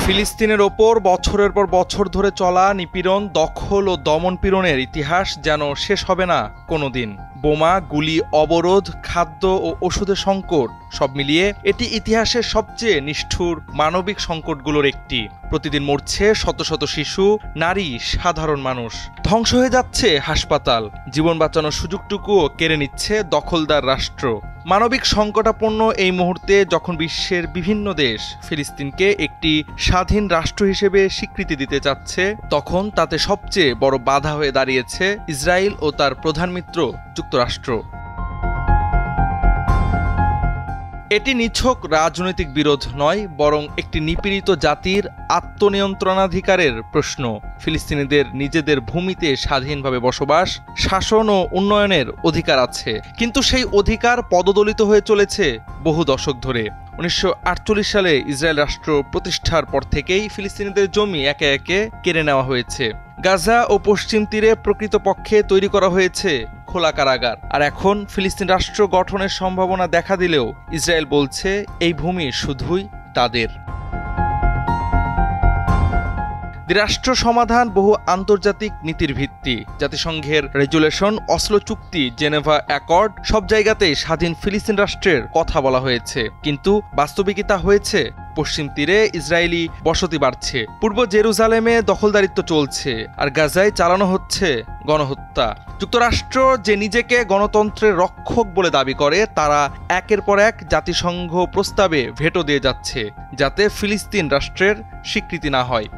ফিলিস্তিনের ওপর বছরের পর বছর ধরে চলা নিপীড়ন, দখল ও দমনপীড়নের ইতিহাস যেন শেষ হবে না কোনোদিন। বোমা, গুলি, অবরোধ, খাদ্য ও ওষুধের সংকট সব মিলিয়ে এটি ইতিহাসের সবচেয়ে নিষ্ঠুর মানবিক সংকটগুলোর একটি। প্রতিদিন মরছে শত শত শিশু, নারী, সাধারণ মানুষ। ধ্বংস হয়ে যাচ্ছে হাসপাতাল, জীবন বাঁচানোর সুযোগটুকুও কেড়ে নিচ্ছে দখলদার রাষ্ট্র। মানবিক সংকটাপন্ন এই মুহূর্তে যখন বিশ্বের বিভিন্ন দেশ ফিলিস্তিনকে একটি স্বাধীন রাষ্ট্র হিসেবে স্বীকৃতি দিতে চাচ্ছে, তখন তাতে সবচেয়ে বড় বাধা হয়ে দাঁড়িয়েছে ইসরায়েল ও তার প্রধান মিত্র যুক্তরাষ্ট্র। এটি নিছক রাজনৈতিক বিরোধ নয়, বরং একটি নিপীড়িত জাতির আত্মনিয়ন্ত্রণাধিকারের প্রশ্ন। ফিলিস্তিনিদের নিজেদের ভূমিতে স্বাধীনভাবে বসবাস, শাসন ও উন্নয়নের অধিকার আছে, কিন্তু সেই অধিকার পদদলিত হয়ে চলেছে বহু দশক ধরে। 1948 সালে ইসরায়েল রাষ্ট্র প্রতিষ্ঠার পর থেকেই ফিলিস্তিনিদের জমি একে একে কেড়ে নেওয়া হয়েছে। গাজা ও পশ্চিম তীরে প্রকৃতপক্ষে তৈরি করা হয়েছে খোলা কারাগার। আর এখন ফিলিস্তিন রাষ্ট্র গঠনের সম্ভাবনা দেখা দিলেও ইসরায়েল বলছে এই ভূমি শুধুই তাদের। দ্বিরাষ্ট্র সমাধান বহু আন্তর্জাতিক নীতির ভিত্তি। জাতিসংঘের রেজুলেশন, অসলো চুক্তি, জেনেভা অ্যাকর্ড, সব জায়গাতেই স্বাধীন ফিলিস্তিন রাষ্ট্রের কথা বলা হয়েছে, কিন্তু বাস্তবিকতা হয়েছে পশ্চিম তীরে ইসরায়েলি বসতি বাড়ছে, পূর্ব জেরুজালেমে দখলদারিত্ব চলছে, আর গাজায় চালানো হচ্ছে গণহত্যা। যুক্তরাষ্ট্র যে নিজেকে গণতন্ত্রের রক্ষক বলে দাবি করে, তারা একের পর এক জাতিসংঘ প্রস্তাবে ভেটো দিয়ে যাচ্ছে, যাতে ফিলিস্তিন রাষ্ট্রের স্বীকৃতি না হয়।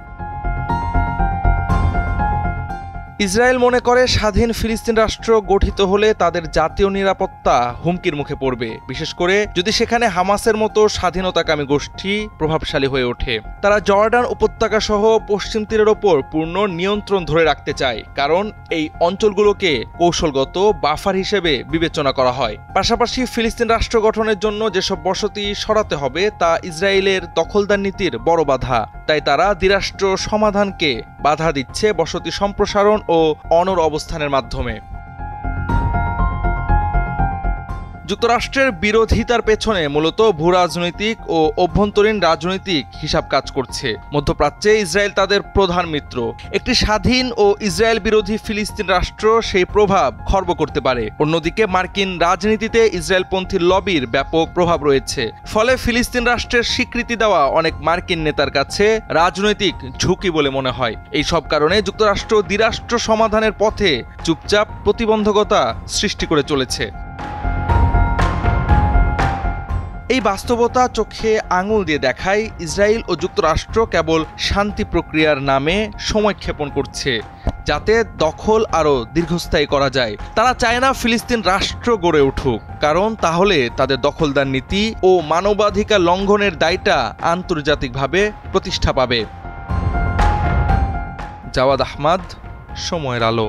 ইসরায়েল মনে করে স্বাধীন ফিলিস্তিন রাষ্ট্র গঠিত হলে তাদের জাতীয় নিরাপত্তা হুমকির মুখে পড়বে, বিশেষ করে যদি সেখানে হামাসের মতো স্বাধীনতাকামী গোষ্ঠী প্রভাবশালী হয়ে ওঠে। তারা জর্ডান উপত্যকা সহ পশ্চিম তীরের ওপর পূর্ণ নিয়ন্ত্রণ ধরে রাখতে চায়, কারণ এই অঞ্চলগুলোকে কৌশলগত বাফার হিসেবে বিবেচনা করা হয়। পাশাপাশি ফিলিস্তিন রাষ্ট্র গঠনের জন্য যেসব বসতি সরাতে হবে তা ইসরায়েলের দখলদার নীতির বড় বাধা। তাই তারা দ্বিরাষ্ট্র সমাধানকে বাধা দিচ্ছে বসতি সম্প্রসারণ ও অনড় অবস্থানের মাধ্যমে। যুক্তরাষ্ট্রের বিরোধিতার পেছনে মূলত ভূরাজনৈতিক ও অভ্যন্তরীণ রাজনৈতিক হিসাব কাজ করছে। মধ্যপ্রাচ্যে ইসরায়েল তাদের প্রধান মিত্র। একটি স্বাধীন ও ইসরায়েল বিরোধী ফিলিস্তিন রাষ্ট্র সেই প্রভাব খর্ব করতে পারে। অন্যদিকে মার্কিন রাজনীতিতে ইসরায়েলপন্থী লবির ব্যাপক প্রভাব রয়েছে। ফলে ফিলিস্তিন রাষ্ট্রের স্বীকৃতি দেওয়া অনেক মার্কিন নেতার কাছে রাজনৈতিক ঝুঁকি বলে মনে হয়। এই সব কারণে যুক্তরাষ্ট্র দ্বিরাষ্ট্র সমাধানের পথে চুপচাপ প্রতিবন্ধকতা সৃষ্টি করে চলেছে। এই বাস্তবতা চোখে আঙুল দিয়ে দেখায় ইসরায়েল ও যুক্তরাষ্ট্র কেবল শান্তি প্রক্রিয়ার নামে সময় ক্ষেপণ করছে, যাতে দখল আরও দীর্ঘস্থায়ী করা যায়। তারা চায় না ফিলিস্তিন রাষ্ট্র গড়ে উঠুক, কারণ তাহলে তাদের দখলদার নীতি ও মানবাধিকার লঙ্ঘনের দায়টা আন্তর্জাতিকভাবে প্রতিষ্ঠা পাবে। জাওয়াদ আহমদ, সময়ের আলো।